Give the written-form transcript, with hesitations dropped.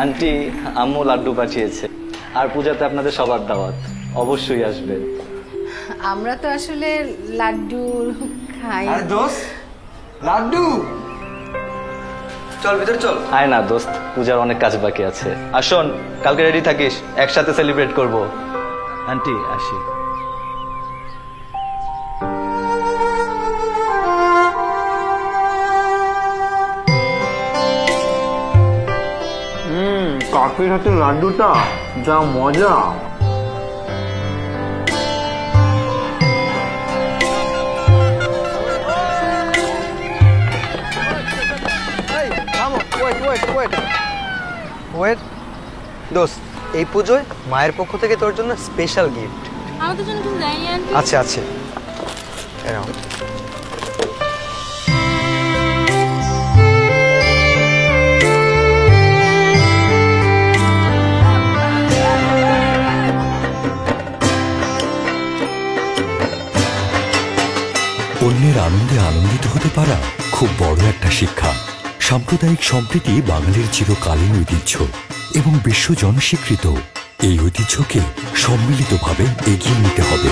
Aunty আম্মু লাড্ডু পাঠিয়েছে, আর পূজাতে আপনাদের সবার দাওয়াত, অবশ্যই আসবেন। আমরা তো আসলে লাড্ডু খাই। আরে দোস্ত, লাড্ডু চল ভিতরে চল। আয় না দোস্ত, পূজার অনেক কাজ বাকি আছে। আর শোন, কালকে রেডি থাকিস, একসাথে সেলিব্রেট করব। আন্টি আসি। কাকের হাতে লাড্ডুটা যা মজা। ওয়েট দোস্ত, এই পুজোয় মায়ের পক্ষ থেকে তোর জন্য স্পেশাল গিফট। আমাদের জন্য কিছু দেয়নি আন্টি? আছে আছে, এরাও। অন্যের আনন্দে আনন্দিত হতে পারা খুব বড় একটা শিক্ষা। সাম্প্রদায়িক সম্প্রীতি বাঙালির চিরকালীন ঐতিহ্য এবং বিশ্বজন স্বীকৃত। এই ঐতিহ্যকে সম্মিলিতভাবে এগিয়ে নিতে হবে।